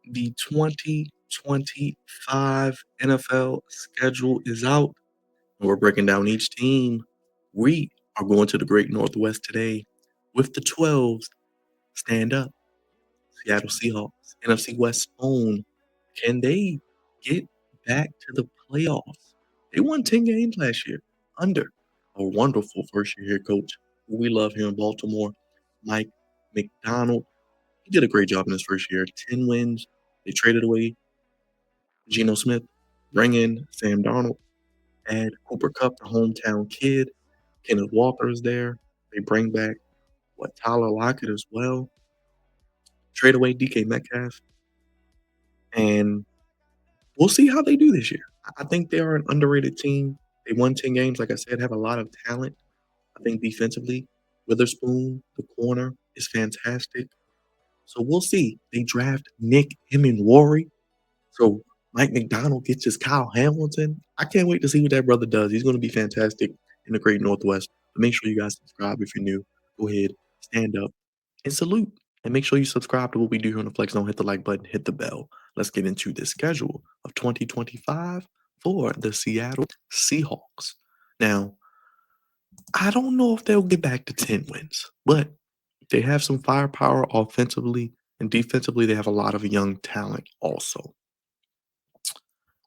The 2025 NFL schedule is out, and we're breaking down each team. We are going to the Great Northwest today with the 12s. Stand up, Seattle Seahawks, NFC West own. Can they get back to the playoffs? They won 10 games last year under a wonderful first year head coach who we love here in Baltimore, Mike McDonald. He did a great job in his first year. 10 wins. They traded away Geno Smith, bring in Sam Darnold, add Cooper Kupp, the hometown kid. Kenneth Walker is there. They bring back Tyler Lockett as well. Trade away DK Metcalf, and we'll see how they do this year. I think they are an underrated team. They won 10 games, like I said, have a lot of talent. I think defensively, Witherspoon, the corner, is fantastic. So we'll see. They draft Nick Hemingway. So Mike McDonald gets his Kyle Hamilton. I can't wait to see what that brother does. He's going to be fantastic in the Great Northwest. But make sure you guys subscribe if you're new. Go ahead, stand up, and salute. And make sure you subscribe to what we do here on the Flex Zone. Hit the like button, hit the bell. Let's get into the schedule of 2025 for the Seattle Seahawks. Now, I don't know if they'll get back to 10 wins, but they have some firepower offensively and defensively. They have a lot of young talent also.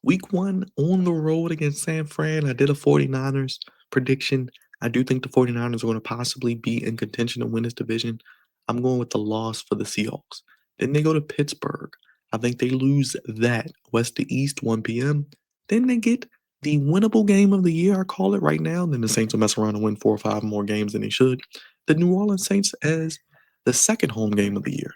Week 1 on the road against San Fran, I did a 49ers prediction. I do think the 49ers are going to possibly be in contention to win this division. I'm going with the loss for the Seahawks. Then they go to Pittsburgh. I think they lose that west to east, 1 p.m. Then they get the winnable game of the year, I call it right now. Then the Saints will mess around and win 4 or 5 more games than they should. The New Orleans Saints as the second home game of the year.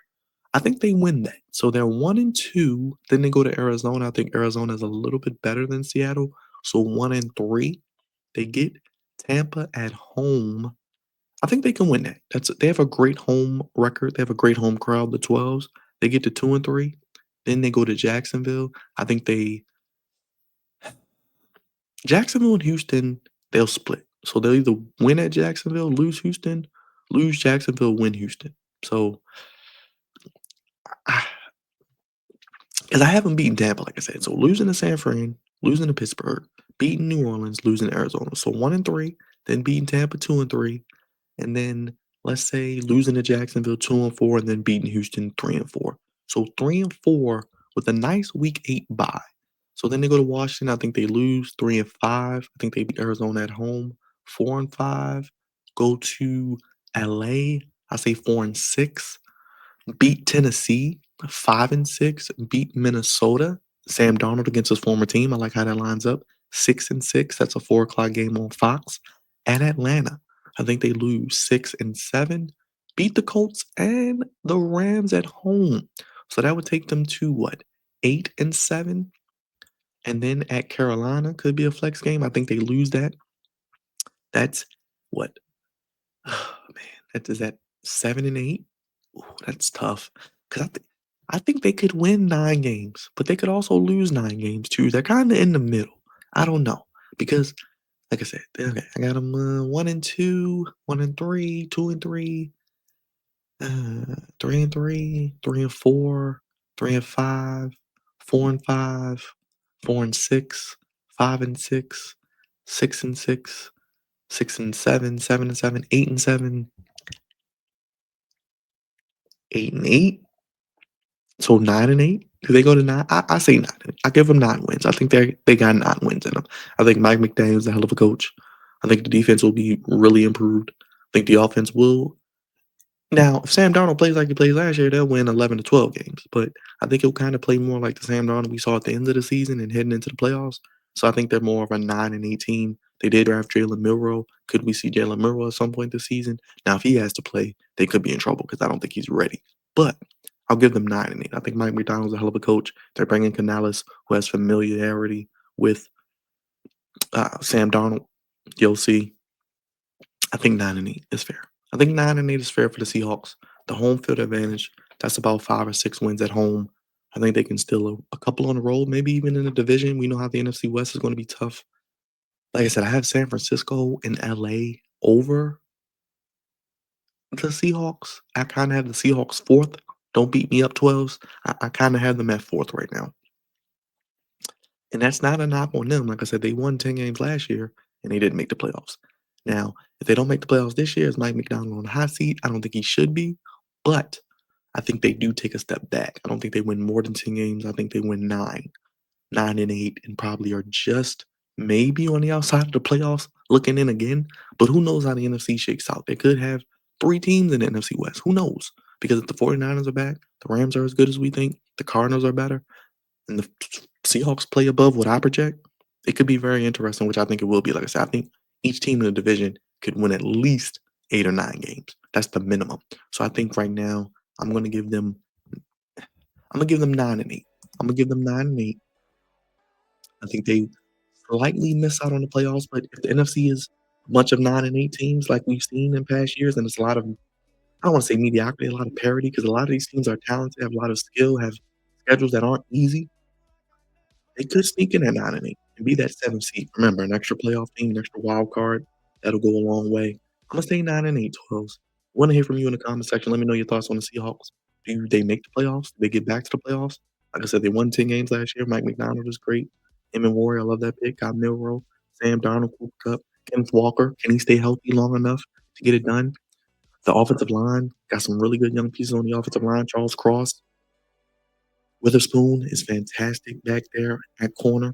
I think they win that. So they're 1-2. Then they go to Arizona. I think Arizona is a little bit better than Seattle. So 1-3. They get Tampa at home. I think they can win that. They have a great home record. They have a great home crowd, the 12s. They get to 2-3. Then they go to Jacksonville. I think Jacksonville and Houston, they'll split. So they'll either win at Jacksonville, lose Houston, lose Jacksonville, win Houston. So because I haven't beaten Tampa, like I said. So losing to San Fran, losing to Pittsburgh, beating New Orleans, losing to Arizona. So 1-3, then beating Tampa 2-3, and then let's say losing to Jacksonville 2-4, and then beating Houston 3-4. So 3-4 with a nice week 8 bye. So then they go to Washington. I think they lose 3-5. I think they beat Arizona at home 4-5. Go to LA. I say 4-6. Beat Tennessee 5-6. Beat Minnesota. Sam Darnold against his former team. I like how that lines up. 6-6. That's a 4 o'clock game on Fox. At Atlanta, I think they lose 6-7. Beat the Colts and the Rams at home. So that would take them to what? 8-7. And then at Carolina could be a flex game. I think they lose that. That's what? Oh, man, that is that 7-8. Ooh, that's tough. Because I think they could win 9 games, but they could also lose 9 games too. They're kind of in the middle. I don't know because, like I said, okay, I got them 1-2, 1-3, 2-3, 3-3, 3-4, 3-5, 4-5, 4-6, 5-6, 6-6, 6-7, 7-7, 8-7, 8-8. So 9-8. Do they go to 9? I say 9. I give them 9 wins. I think they got 9 wins in them. I think Mike McDaniel's a hell of a coach. I think the defense will be really improved. I think the offense will. Now, if Sam Darnold plays like he played last year, they'll win 11 to 12 games. But I think he'll kind of play more like the Sam Darnold we saw at the end of the season and heading into the playoffs. So I think they're more of a 9-8 team. They did draft Jalen Milroe. Could we see Jalen Milroe at some point this season? Now, if he has to play, they could be in trouble because I don't think he's ready. But I'll give them 9-8. I think Mike McDonald's a hell of a coach. They're bringing Canales, who has familiarity with Sam Darnold. You'll see. I think 9-8 is fair. I think 9-8 is fair for the Seahawks. The home field advantage, that's about 5 or 6 wins at home. I think they can steal a couple on the road, maybe even in the division. We know how the NFC West is going to be tough. Like I said, I have San Francisco and LA over the Seahawks. I kind of have the Seahawks fourth. Don't beat me up 12s. I kinda have them at 4th right now, and that's not a knock on them. Like I said, they won 10 games last year, and they didn't make the playoffs. Now, if they don't make the playoffs this year, is Mike McDonald on the hot seat? I don't think he should be, but I think they do take a step back. I don't think they win more than 10 games. I think they win 9. 9 and 8 and probably are just maybe on the outside of the playoffs looking in again. But who knows how the NFC shakes out? They could have 3 teams in the NFC West. Who knows? Because if the 49ers are back, the Rams are as good as we think, the Cardinals are better, and the Seahawks play above what I project, it could be very interesting, which I think it will be. Like I said, I think each team in the division could win at least 8 or 9 games. That's the minimum. So I think right now I'm gonna give them I'm gonna give them 9 and 8. I'm gonna give them 9 and 8. I think they slightly miss out on the playoffs, but if the NFC is a bunch of 9 and 8 teams like we've seen in past years, and it's a lot of I don't wanna say mediocrity, a lot of parity, because a lot of these teams are talented, have a lot of skill, have schedules that aren't easy. They could sneak in at 9 and 8 and be that 7th seed. Remember, an extra playoff team, an extra wild card, that'll go a long way. Imma say 9 and 8, 12s. Wanna hear from you in the comment section. Let me know your thoughts on the Seahawks. Do they make the playoffs? Do they get back to the playoffs? Like I said, they won 10 games last year. Mike McDonald is great. Him and Warrior, I love that pick. Got Milroe, Sam Darnold, Cooper Kupp, Kenneth Walker. Can he stay healthy long enough to get it done? The offensive line got some really good young pieces on the offensive line. Charles Cross, Witherspoon is fantastic back there at corner.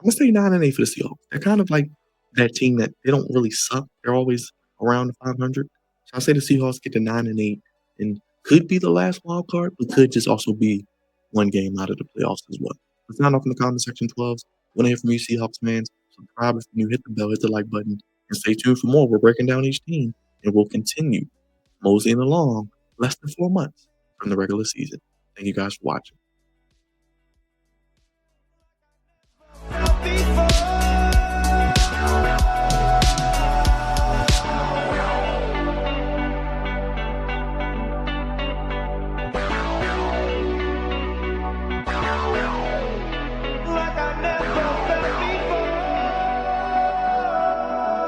I'm gonna say 9 and 8 for the Seahawks. They're kind of like that team that they don't really suck. They're always around the 500. So I say the Seahawks get to 9 and 8 and could be the last wild card, but could just also be one game out of the playoffs as well. Let's sound off in the comment section, 12s. Wanna hear from you, Seahawks fans. Subscribe if you're new, hit the bell, hit the like button, and stay tuned for more. We're breaking down each team, and we'll continue moseying along less than 4 months from the regular season. Thank you guys for watching.